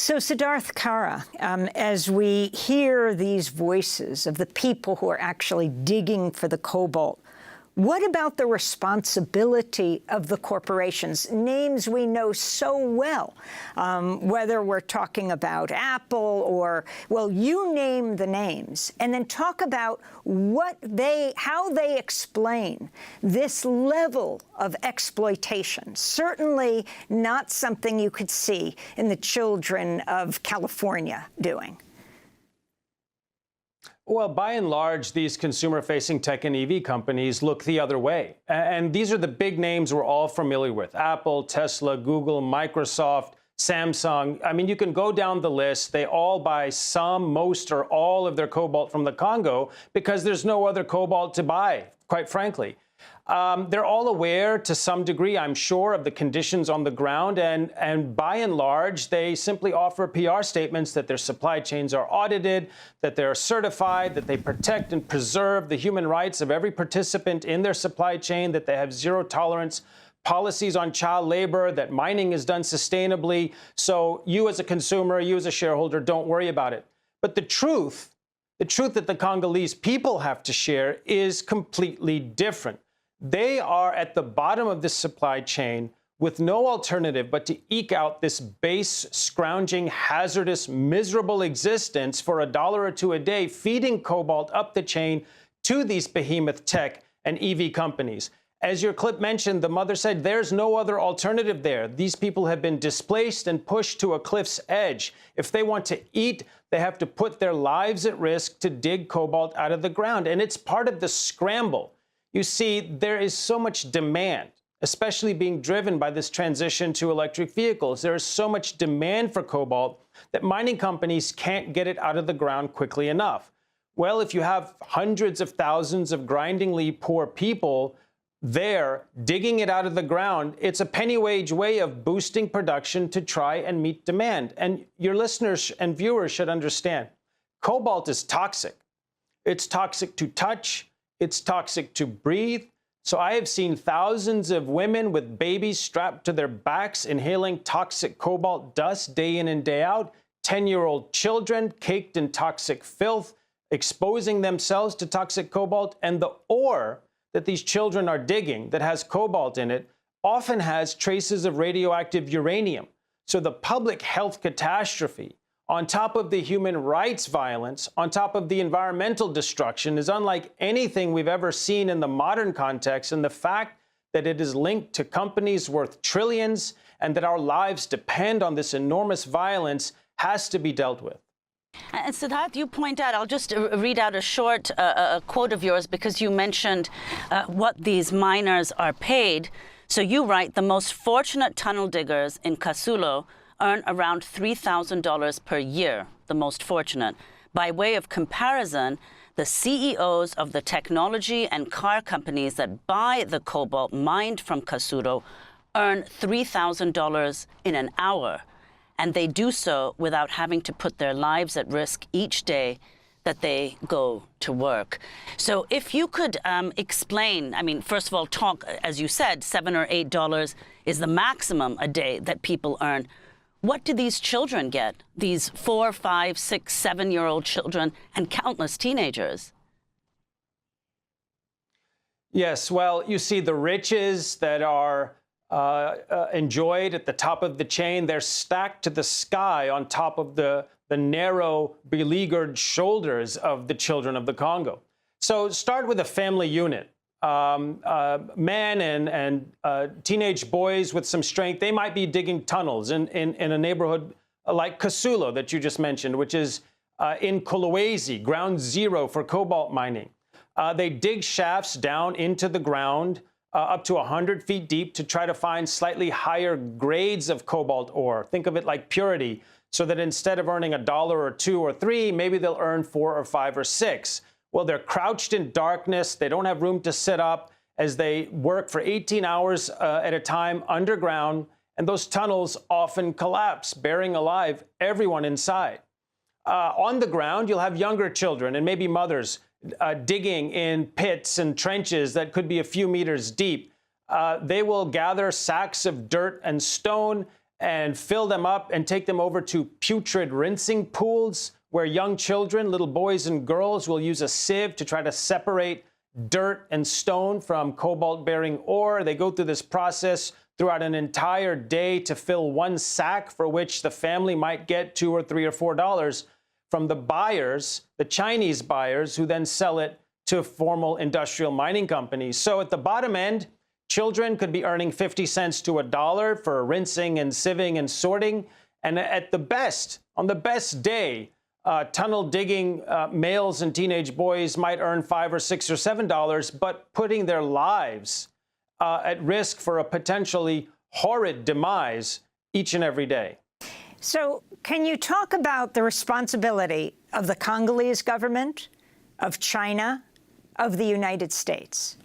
So, Siddharth Kara, as we hear these voices of the people who are actually digging for the cobalt, what about the responsibility of the corporations, names we know so well, whether we're talking about Apple or, well, you name the names, and then talk about how they explain this level of exploitation. Certainly not something you could see in the children of California doing. Well, by and large, these consumer-facing tech and EV companies look the other way. And these are the big names we're all familiar with: Apple, Tesla, Google, Microsoft, Samsung. I mean, you can go down the list. They all buy some, most, or all of their cobalt from the Congo because there's no other cobalt to buy, quite frankly. They're all aware to some degree, I'm sure, of the conditions on the ground, and by and large, they simply offer PR statements that their supply chains are audited, that they're certified, that they protect and preserve the human rights of every participant in their supply chain, that they have zero tolerance policies on child labor, that mining is done sustainably. So you as a consumer, you as a shareholder, don't worry about it. But the truth that the Congolese people have to share is completely different. They are at the bottom of this supply chain with no alternative but to eke out this base, scrounging, hazardous, miserable existence for $1 or $2 a day, feeding cobalt up the chain to these behemoth tech and EV companies. As your clip mentioned, the mother said there's no other alternative there. These people have been displaced and pushed to a cliff's edge. If they want to eat, they have to put their lives at risk to dig cobalt out of the ground. And it's part of the scramble. You see, there is so much demand, especially being driven by this transition to electric vehicles. There is so much demand for cobalt that mining companies can't get it out of the ground quickly enough. Well, if you have hundreds of thousands of grindingly poor people there digging it out of the ground, it's a penny-wage way of boosting production to try and meet demand. And your listeners and viewers should understand, cobalt is toxic. It's toxic to touch. It's toxic to breathe. So I have seen thousands of women with babies strapped to their backs inhaling toxic cobalt dust day in and day out, 10-year-old children caked in toxic filth, exposing themselves to toxic cobalt, and the ore that these children are digging that has cobalt in it often has traces of radioactive uranium. So the public health catastrophe, on top of the human rights violence, on top of the environmental destruction, is unlike anything we've ever seen in the modern context. And the fact that it is linked to companies worth trillions and that our lives depend on this enormous violence has to be dealt with. And Siddharth, you point out, I'll just read out a short quote of yours because you mentioned what these miners are paid. So you write, the most fortunate tunnel diggers in Kasulo earn around $3,000 per year, the most fortunate. By way of comparison, the CEOs of the technology and car companies that buy the cobalt mined from Kasulo earn $3,000 in an hour, and they do so without having to put their lives at risk each day that they go to work. So if you could explain, I mean, first of all, talk, as you said, $7 or $8 is the maximum a day that people earn. What do these children get, these 4, 5, 6, 7-year-old children and countless teenagers? Yes, well, you see the riches that are enjoyed at the top of the chain, they're stacked to the sky on top of the narrow, beleaguered shoulders of the children of the Congo. So start with a family unit. Men and teenage boys with some strength, they might be digging tunnels in a neighborhood like Kasulo that you just mentioned, which is in Kolwezi, ground zero for cobalt mining. They dig shafts down into the ground up to 100 feet deep to try to find slightly higher grades of cobalt ore. Think of it like purity, so that instead of earning $1 or $2 or $3, maybe they'll earn 4 or 5 or 6. Well, they're crouched in darkness. They don't have room to sit up as they work for 18 hours at a time underground. And those tunnels often collapse, burying alive everyone inside. On the ground, you'll have younger children and maybe mothers digging in pits and trenches that could be a few meters deep. They will gather sacks of dirt and stone and fill them up and take them over to putrid rinsing pools where young children, little boys and girls, will use a sieve to try to separate dirt and stone from cobalt-bearing ore. They go through this process throughout an entire day to fill one sack, for which the family might get $2 or $3 or $4 from the buyers, the Chinese buyers, who then sell it to formal industrial mining companies. So at the bottom end, children could be earning 50 cents to $1 for rinsing and sieving and sorting. And at the best, on the best day, tunnel digging males and teenage boys might earn $5 or $6 or $7, but putting their lives at risk for a potentially horrid demise each and every day. So can you talk about the responsibility of the Congolese government, of China, of the United States?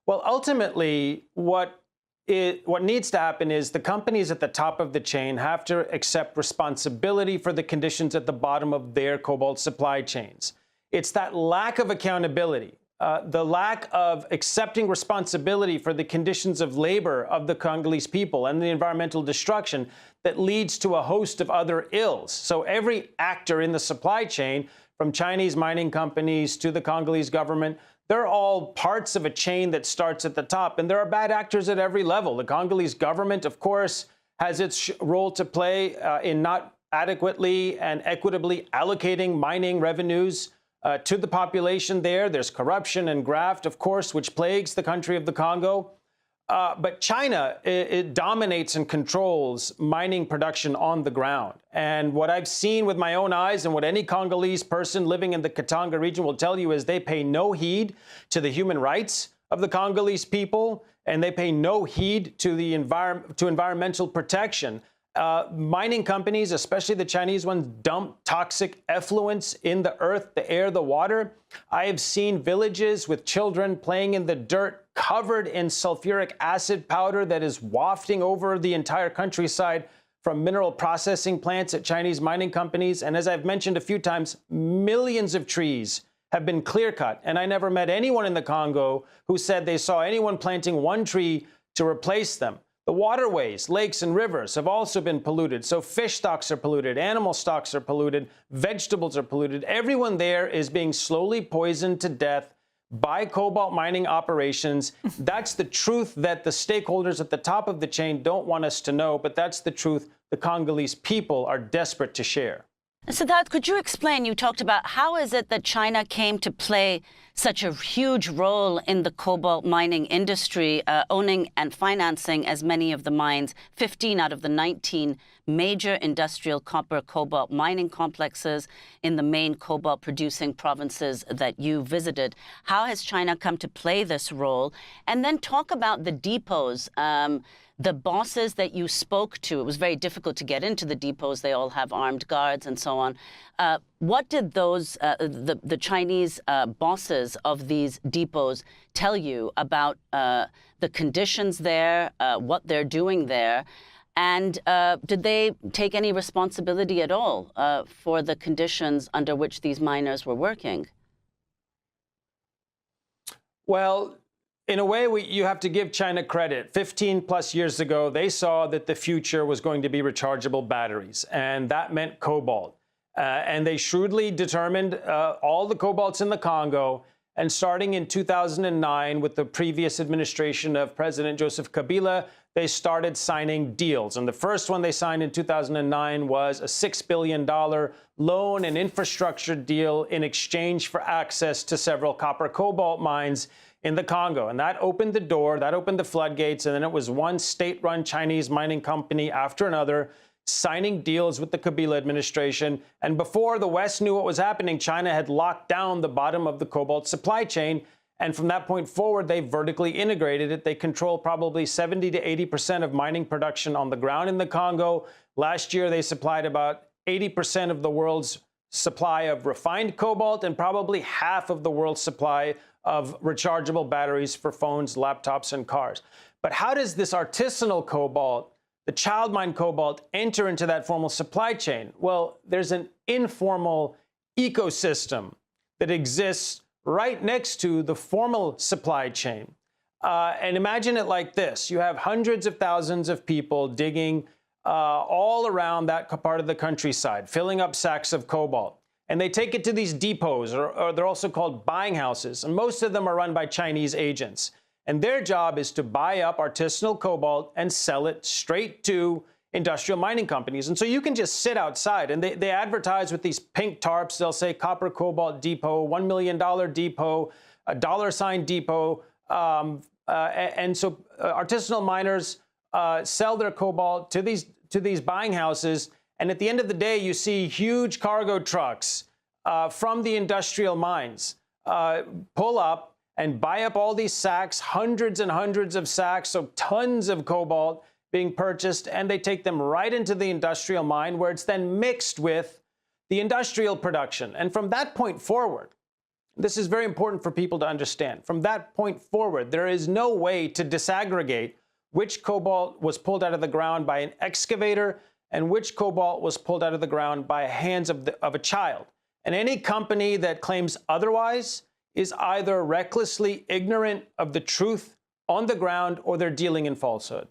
Well, ultimately, what needs to happen is the companies at the top of the chain have to accept responsibility for the conditions at the bottom of their cobalt supply chains. It's that lack of accountability, the lack of accepting responsibility for the conditions of labor of the Congolese people and the environmental destruction that leads to a host of other ills. So every actor in the supply chain, from Chinese mining companies to the Congolese government, they're all parts of a chain that starts at the top, and there are bad actors at every level. The Congolese government, of course, has its role to play in not adequately and equitably allocating mining revenues to the population there. There's corruption and graft, of course, which plagues the country of the Congo. But China, it dominates and controls mining production on the ground. And what I've seen with my own eyes and what any Congolese person living in the Katanga region will tell you is they pay no heed to the human rights of the Congolese people, and they pay no heed to the environmental protection. Mining companies, especially the Chinese ones, dump toxic effluents in the earth, the air, the water. I have seen villages with children playing in the dirt covered in sulfuric acid powder that is wafting over the entire countryside from mineral processing plants at Chinese mining companies. And as I've mentioned a few times, millions of trees have been clear-cut. And I never met anyone in the Congo who said they saw anyone planting one tree to replace them. The waterways, lakes, and rivers have also been polluted. So fish stocks are polluted, animal stocks are polluted, vegetables are polluted. Everyone there is being slowly poisoned to death by cobalt mining operations. That's the truth that the stakeholders at the top of the chain don't want us to know, but that's the truth the Congolese people are desperate to share. Siddharth, could you explain, you talked about how is it that China came to play such a huge role in the cobalt mining industry, owning and financing as many of the mines, 15 out of the 19 major industrial copper cobalt mining complexes in the main cobalt producing provinces that you visited. How has China come to play this role? And then talk about the depots. The bosses that you spoke to, it was very difficult to get into the depots. They all have armed guards and so on. What did those, the Chinese bosses of these depots tell you about the conditions there, what they're doing there? And did they take any responsibility at all for the conditions under which these miners were working? Well, in a way, you have to give China credit. 15 plus years ago, they saw that the future was going to be rechargeable batteries, and that meant cobalt. And they shrewdly determined all the cobalts in the Congo. And starting in 2009, with the previous administration of President Joseph Kabila, they started signing deals. And the first one they signed in 2009 was a $6 billion loan and infrastructure deal in exchange for access to several copper cobalt mines in the Congo. And that opened the door, that opened the floodgates, and then it was one state-run Chinese mining company after another signing deals with the Kabila administration. And before the West knew what was happening, China had locked down the bottom of the cobalt supply chain. And from that point forward, they vertically integrated it. They control probably 70 to 80% of mining production on the ground in the Congo. Last year, they supplied about 80% of the world's supply of refined cobalt and probably half of the world's supply of rechargeable batteries for phones, laptops, and cars. But how does this artisanal cobalt, the child mine cobalt, enter into that formal supply chain? Well, there's an informal ecosystem that exists right next to the formal supply chain. And imagine it like this. You have hundreds of thousands of people digging all around that part of the countryside, filling up sacks of cobalt. And they take it to these depots, or they're also called buying houses. And most of them are run by Chinese agents. And their job is to buy up artisanal cobalt and sell it straight to industrial mining companies. And so you can just sit outside, and they advertise with these pink tarps. They'll say Copper Cobalt Depot, $1 million depot, a $sign depot. And so artisanal miners sell their cobalt to these buying houses. And at the end of the day, you see huge cargo trucks from the industrial mines pull up and buy up all these sacks, hundreds and hundreds of sacks, so tons of cobalt being purchased, and they take them right into the industrial mine where it's then mixed with the industrial production. And from that point forward, this is very important for people to understand. From that point forward, there is no way to disaggregate which cobalt was pulled out of the ground by an excavator and which cobalt was pulled out of the ground by hands of a child. And any company that claims otherwise is either recklessly ignorant of the truth on the ground or they're dealing in falsehood.